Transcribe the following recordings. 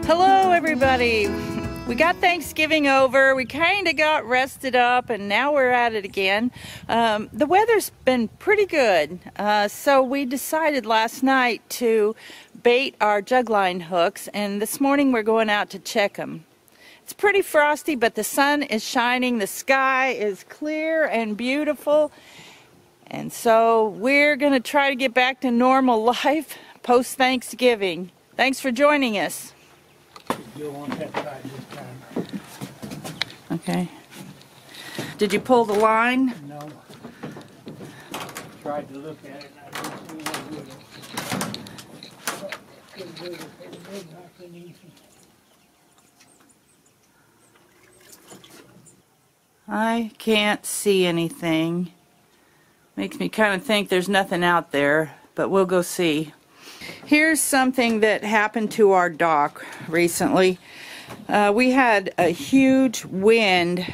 Hello everybody. We got Thanksgiving over, we kind of got rested up, and now we're at it again. The weather's been pretty good, so we decided last night to bait our jug line hooks, and this morning we're going out to check them. It's pretty frosty, but the sun is shining, the sky is clear and beautiful, and so we're going to try to get back to normal life post-Thanksgiving. Thanks for joining us. You'll want that side this time. Okay. Did you pull the line? No. Tried to look at it and I didn't see no good. Couldn't do it if it was nice and easy. I can't see anything. Makes me kind of think there's nothing out there, but we'll go see. Here's something that happened to our dock recently. We had a huge wind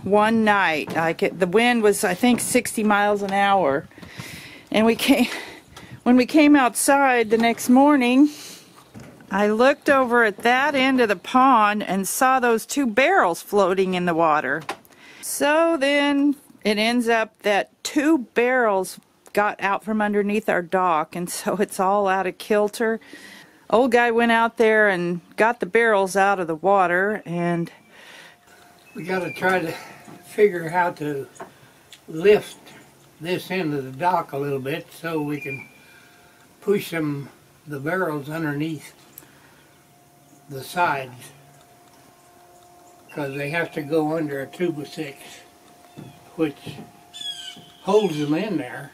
one night. The wind was, I think, 60 miles an hour. And when we came outside the next morning, I looked over at that end of the pond and saw those two barrels floating in the water. So then it ends up that two barrels got out from underneath our dock, and so it's all out of kilter. Old guy went out there and got the barrels out of the water, and We got to try to figure how to lift this end of the dock a little bit so we can push the barrels underneath the sides, because they have to go under a 2x6, which holds them in there.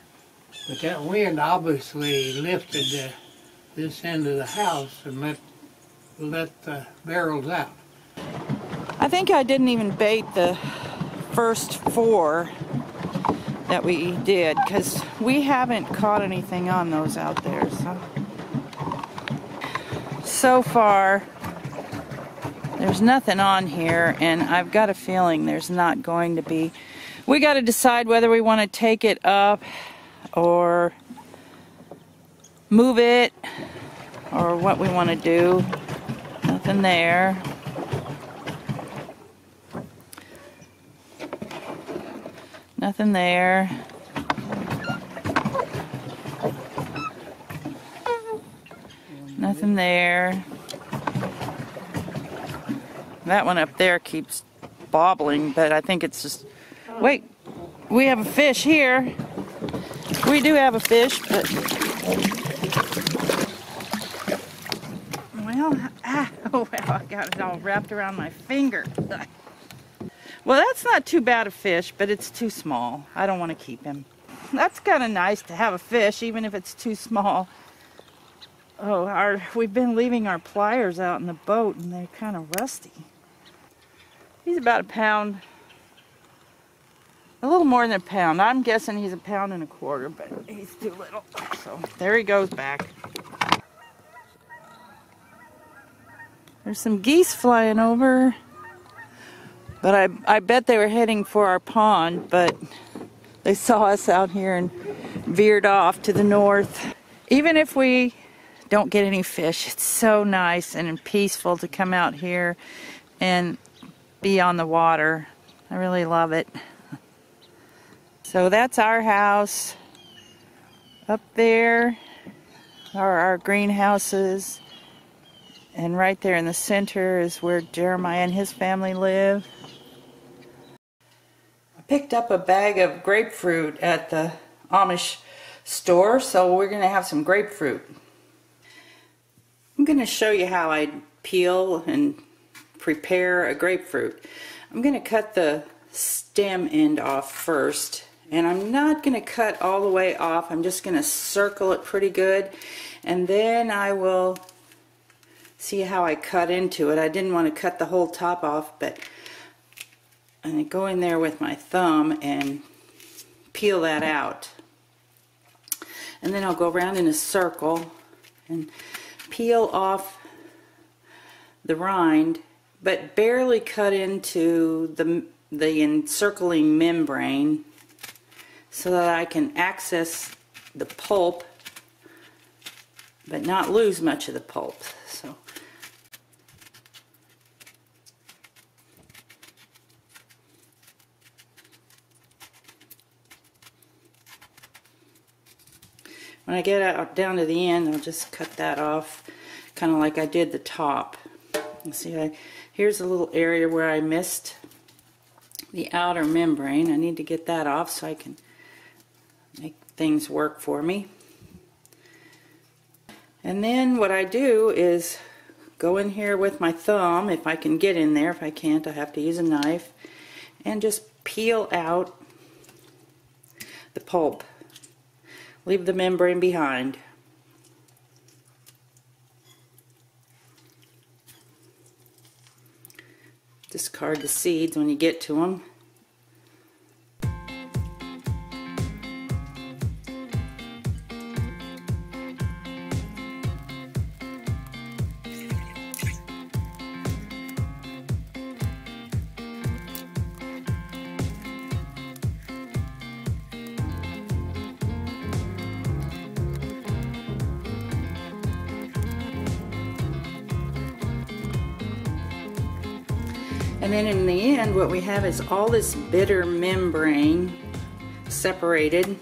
But that wind obviously lifted this end of the house and let the barrels out. I think I didn't even bait the first four that we did, because we haven't caught anything on those out there. So far, there's nothing on here, and I've got a feeling there's not going to be. We got to decide whether we want to take it up or move it, or what we want to do. Nothing there. Nothing there. Nothing there. That one up there keeps bobbling, but I think it's just... Wait, we have a fish here. We do have a fish, but... Well, oh, wow, I got it all wrapped around my finger. Well, that's not too bad a fish, but it's too small. I don't want to keep him. That's kind of nice to have a fish, even if it's too small. Oh, we've been leaving our pliers out in the boat, and they're kind of rusty. He's about a pound. A little more than a pound. I'm guessing he's 1.25 pounds, but he's too little. So there he goes back. There's some geese flying over. But I bet they were heading for our pond, but they saw us out here and veered off to the north. Even if we don't get any fish, it's so nice and peaceful to come out here and be on the water. I really love it. So that's our house. Up there are our greenhouses. And right there in the center is where Jeremiah and his family live. I picked up a bag of grapefruit at the Amish store, so we're going to have some grapefruit. I'm going to show you how I peel and prepare a grapefruit. I'm going to cut the stem end off first, and I'm not going to cut all the way off. I'm just going to circle it pretty good, and then I will see how I cut into it. I didn't want to cut the whole top off, but I'm going to go in there with my thumb and peel that out. And then I'll go around in a circle and peel off the rind, but barely cut into the encircling membrane so that I can access the pulp but not lose much of the pulp. So when I get out down to the end, I'll just cut that off, kind of like I did the top. You see, here's a little area where I missed the outer membrane. I need to get that off so I can make things work for me. And then what I do is go in here with my thumb, if I can get in there. If I can't, I have to use a knife, and just peel out the pulp. Leave the membrane behind. Discard the seeds when you get to them. And then in the end, what we have is all this bitter membrane separated.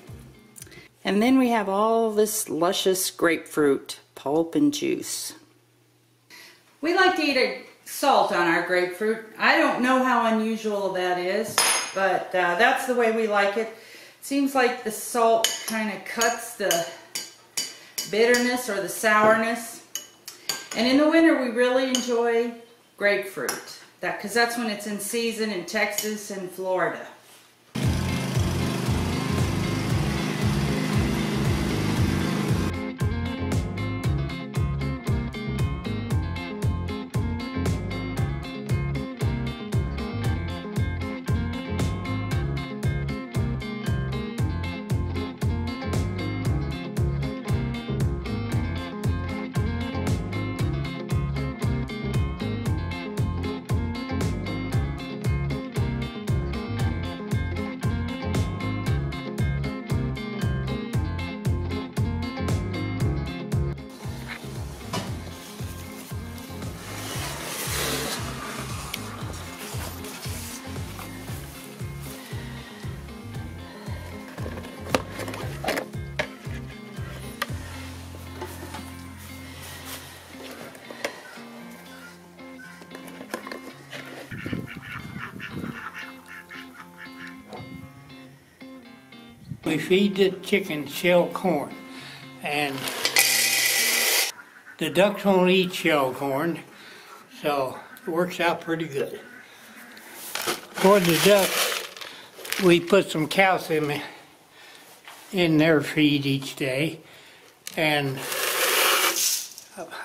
And then we have all this luscious grapefruit pulp and juice. We like to eat salt on our grapefruit. I don't know how unusual that is, but that's the way we like it. Seems like the salt kind of cuts the bitterness or the sourness. And in the winter, we really enjoy grapefruit. Because that's when it's in season in Texas and Florida. We feed the chicken shell corn, and the ducks won't eat shell corn, so it works out pretty good. For the ducks, we put some calcium in their feed each day, and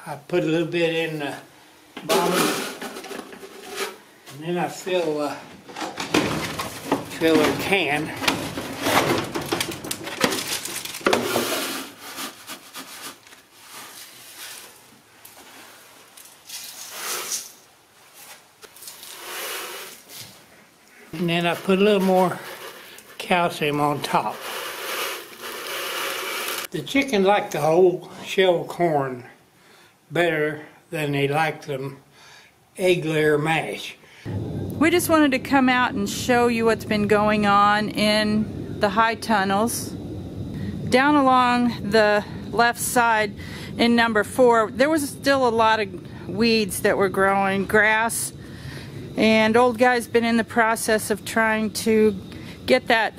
I put a little bit in the bottom, and then I fill a can. And then I put a little more calcium on top. The chicken like the whole shell corn better than they like them egg layer mash. We just wanted to come out and show you what's been going on in the high tunnels. Down along the left side in number 4, there was still a lot of weeds that were growing, grass. And old guy's been in the process of trying to get that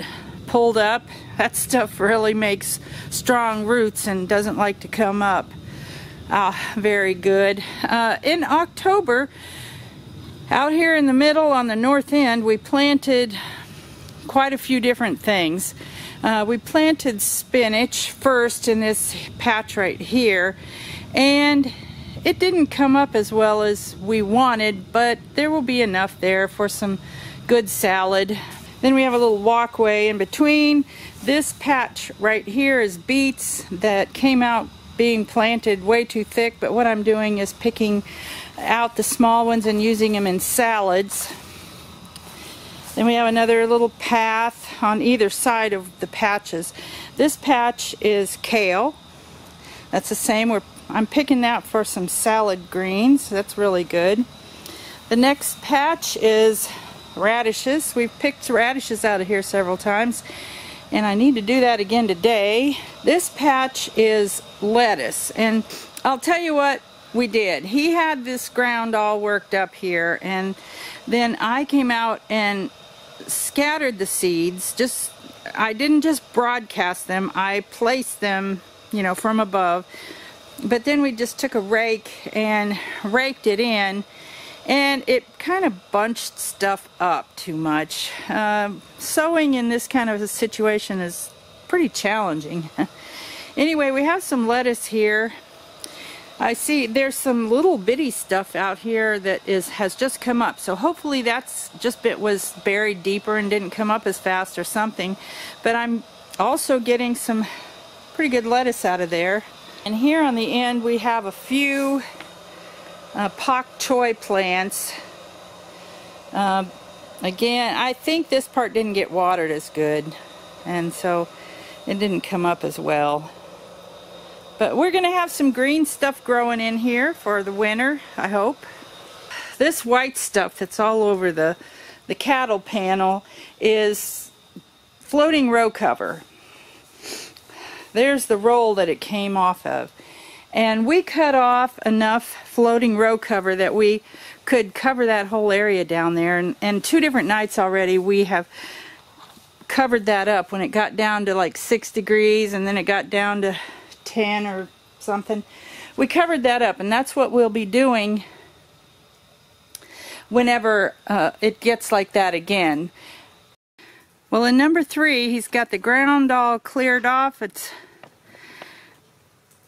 pulled up. That stuff really makes strong roots and doesn't like to come up. Very good. In October, out here in the middle on the north end, we planted quite a few different things. We planted spinach first in this patch right here, and it didn't come up as well as we wanted, but there will be enough there for some good salad. Then we have a little walkway in between. This patch right here is beets that came out being planted way too thick, but what I'm doing is picking out the small ones and using them in salads. Then we have another little path on either side of the patches. This patch is kale. That's the same. I'm picking that for some salad greens. That's really good. The next patch is radishes. We've picked radishes out of here several times. and I need to do that again today. This patch is lettuce, and I'll tell you what we did. He had this ground all worked up here, and then I came out and scattered the seeds. I didn't just broadcast them, I placed them, you know, from above. But then we just took a rake and raked it in, and it kind of bunched stuff up too much. Sowing in this kind of a situation is pretty challenging. Anyway, we have some lettuce here. I see there's some little bitty stuff out here that has just come up, so hopefully that's just was buried deeper and didn't come up as fast or something. But I'm also getting some pretty good lettuce out of there. And here on the end we have a few pak choi plants. Again, I think this part didn't get watered as good, and so it didn't come up as well. But we're going to have some green stuff growing in here for the winter, I hope. This white stuff that's all over the cattle panel is floating row cover. There's the roll that it came off of. And we cut off enough floating row cover that we could cover that whole area down there. And 2 different nights already we have covered that up when it got down to like 6 degrees, and then it got down to 10 or something. We covered that up, and that's what we'll be doing whenever it gets like that again. Well, in number 3, he's got the ground all cleared off.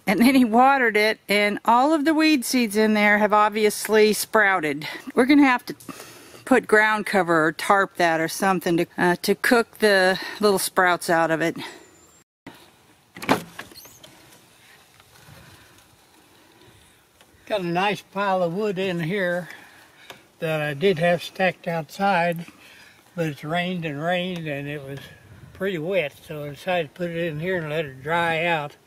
And then he watered it, and all of the weed seeds in there have obviously sprouted. We're gonna have to put ground cover or tarp that or something to cook the little sprouts out of it. Got a nice pile of wood in here that I did have stacked outside, but it's rained and rained and it was pretty wet, so I decided to put it in here and let it dry out.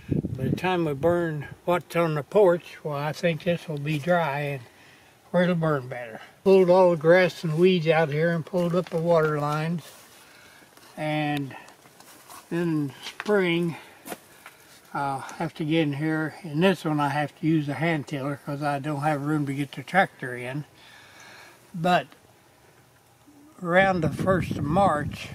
By the time we burn what's on the porch, well, I think this will be dry and where it'll burn better. Pulled all the grass and weeds out here and pulled up the water lines, and then in spring I'll have to get in here. In this one I have to use a hand tiller because I don't have room to get the tractor in. But around the 1st of March,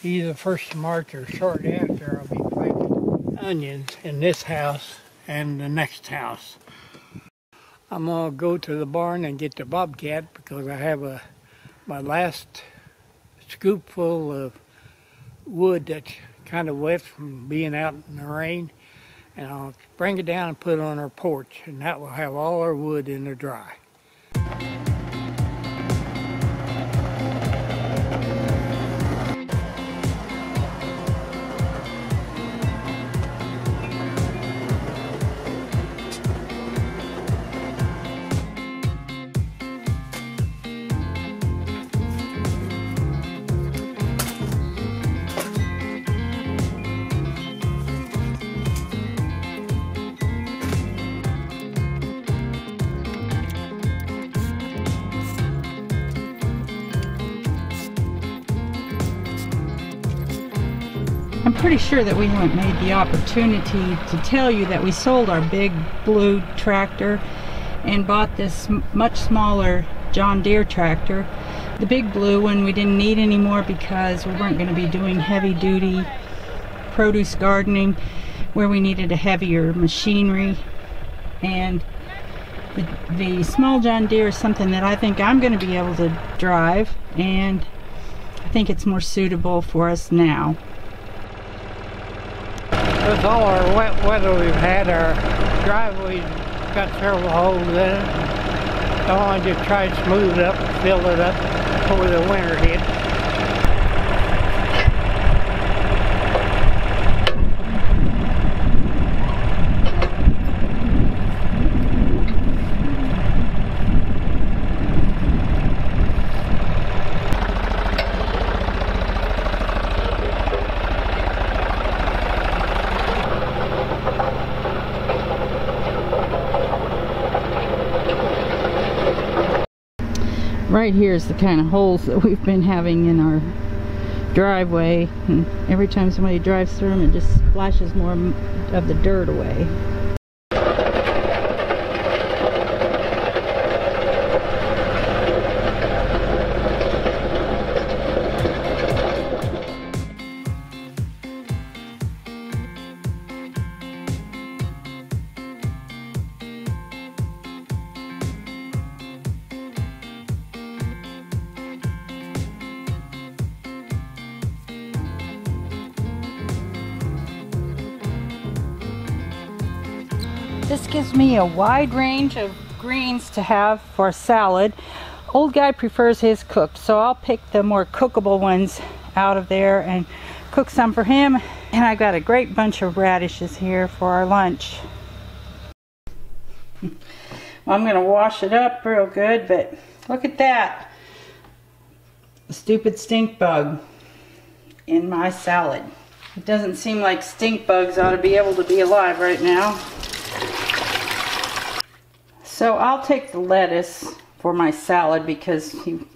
either 1st of March or shortly after, I'll be planting onions in this house and the next house. I'm going to go to the barn and get the bobcat because I have my last scoopful of wood that's kind of wet from being out in the rain, and I'll bring it down and put it on our porch, and that will have all our wood in the dry. I'm pretty sure that we haven't made the opportunity to tell you that we sold our big blue tractor and bought this much smaller John Deere tractor. The big blue one we didn't need anymore because we weren't going to be doing heavy duty produce gardening where we needed a heavier machinery, and the small John Deere is something that I think I'm going to be able to drive, and I think it's more suitable for us now. With all our wet weather we've had, our driveway's got several holes in it. So I just tried to smooth it up and fill it up before the winter hit. Right here is the kind of holes that we've been having in our driveway, and every time somebody drives through them, it just splashes more of the dirt away. This gives me a wide range of greens to have for a salad. Old guy prefers his cooked, so I'll pick the more cookable ones out of there and cook some for him. And I got a great bunch of radishes here for our lunch. Well, I'm going to wash it up real good, but look at that. A stupid stink bug in my salad. It doesn't seem like stink bugs ought to be able to be alive right now. So I'll take the lettuce for my salad because you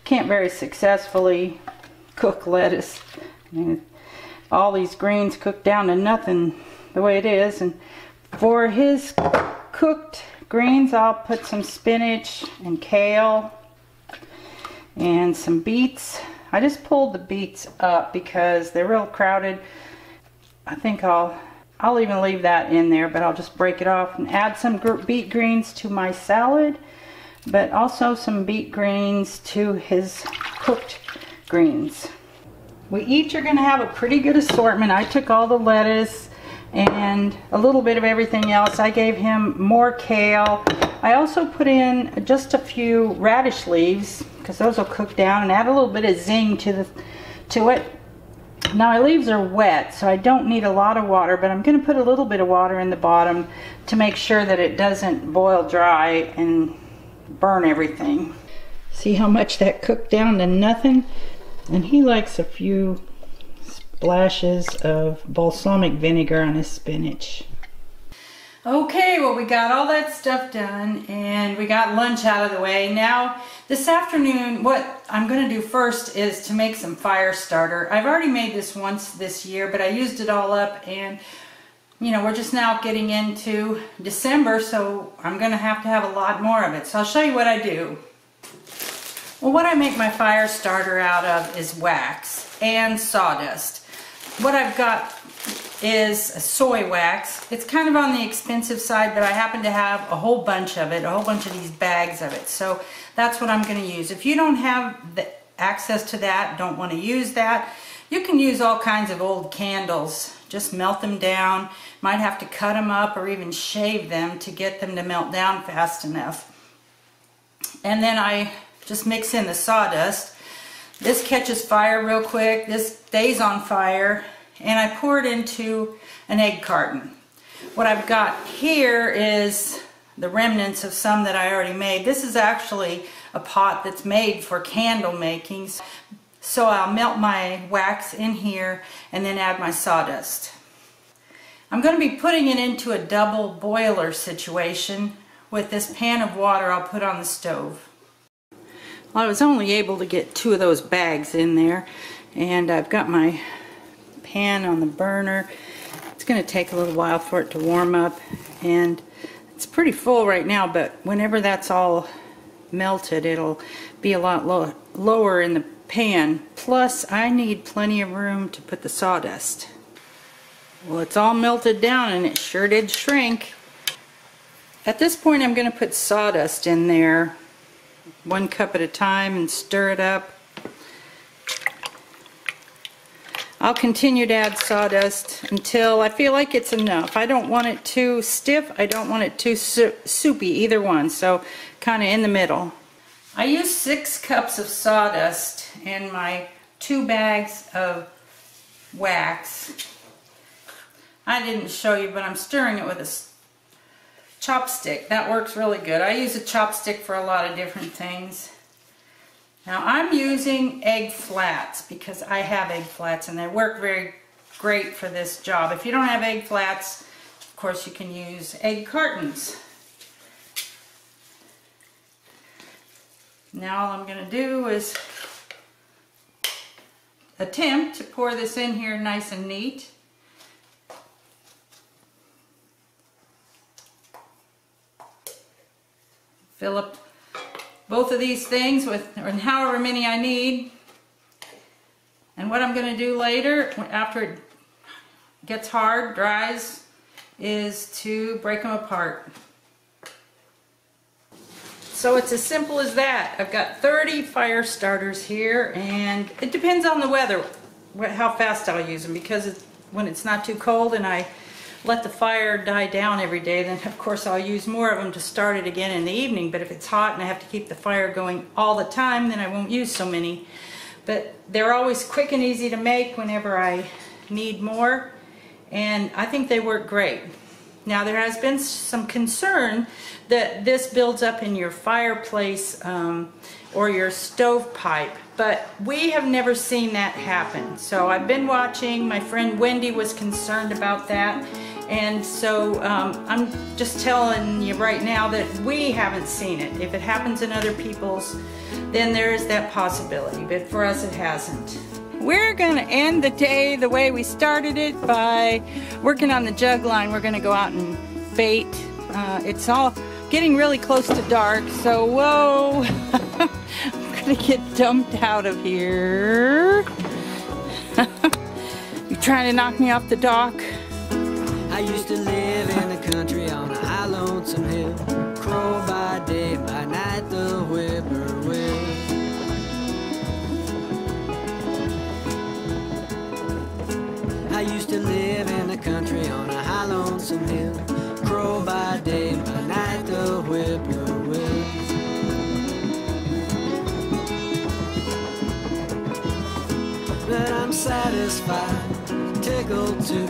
can't very successfully cook lettuce. I mean, all these greens cook down to nothing the way it is. And for his cooked greens, I'll put some spinach and kale and some beets. I just pulled the beets up because they're real crowded. I think I'll even leave that in there, but I'll just break it off and add some beet greens to my salad, but also some beet greens to his cooked greens. We each are going to have a pretty good assortment. I took all the lettuce and a little bit of everything else. I gave him more kale. I also put in just a few radish leaves because those will cook down and add a little bit of zing to it. Now my leaves are wet, so I don't need a lot of water, but I'm going to put a little bit of water in the bottom to make sure that it doesn't boil dry and burn everything. See how much that cooked down to nothing? And he likes a few splashes of balsamic vinegar on his spinach. Okay, well, we got all that stuff done and we got lunch out of the way. Now this afternoon, what I'm going to do first is to make some fire starter. I've already made this once this year, but I used it all up, and you know, we're just now getting into December, so I'm going to have a lot more of it. So I'll show you what I do. Well, what I make my fire starter out of is wax and sawdust. What I've got is soy wax. It's kind of on the expensive side, but I happen to have a whole bunch of it, a whole bunch of these bags of it. So that's what I'm going to use. If you don't have the access to that, don't want to use that, you can use all kinds of old candles. Just melt them down. Might have to cut them up or even shave them to get them to melt down fast enough. And then I just mix in the sawdust. This catches fire real quick. This stays on fire. And I pour it into an egg carton. What I've got here is the remnants of some that I already made. This is actually a pot that's made for candle making. So I'll melt my wax in here and then add my sawdust. I'm going to be putting it into a double boiler situation with this pan of water I'll put on the stove. Well, I was only able to get 2 of those bags in there, and I've got my pan on the burner. It's going to take a little while for it to warm up, and it's pretty full right now, but whenever that's all melted, it'll be a lot lower in the pan. Plus, I need plenty of room to put the sawdust. Well, it's all melted down and it sure did shrink. At this point, I'm going to put sawdust in there 1 cup at a time and stir it up. I'll continue to add sawdust until I feel like it's enough. I don't want it too stiff, I don't want it too soupy, either one, so kind of in the middle. I used 6 cups of sawdust in my 2 bags of wax. I didn't show you, but I'm stirring it with a chopstick. That works really good. I use a chopstick for a lot of different things. Now I'm using egg flats because I have egg flats and they work very great for this job. If you don't have egg flats, of course you can use egg cartons. Now all I'm going to do is attempt to pour this in here nice and neat. Fill up both of these things with however many I need. And what I'm going to do later, after it gets hard, dries, is to break them apart. So it's as simple as that. I've got 30 fire starters here, and it depends on the weather, how fast I'll use them, because when it's not too cold and I let the fire die down every day, then of course I'll use more of them to start it again in the evening. But if it's hot and I have to keep the fire going all the time, then I won't use so many. But they're always quick and easy to make whenever I need more, and I think they work great. Now, there has been some concern that this builds up in your fireplace or your stovepipe, but we have never seen that happen. So I've been watching. My friend Wendy was concerned about that, and so I'm just telling you right now that we haven't seen it. If it happens in other people's, then there is that possibility, but for us it hasn't. We're going to end the day the way we started it, by working on the jug line. We're going to go out and bait. It's all getting really close to dark, so whoa, I'm going to get dumped out of here. You trying to knock me off the dock? I used to live in the country on a high lonesome hill, crow by day, by night the whippoorwill. I used to live in the country on a high lonesome hill, crow by day, by night the whippoorwill. But I'm satisfied, tickled too,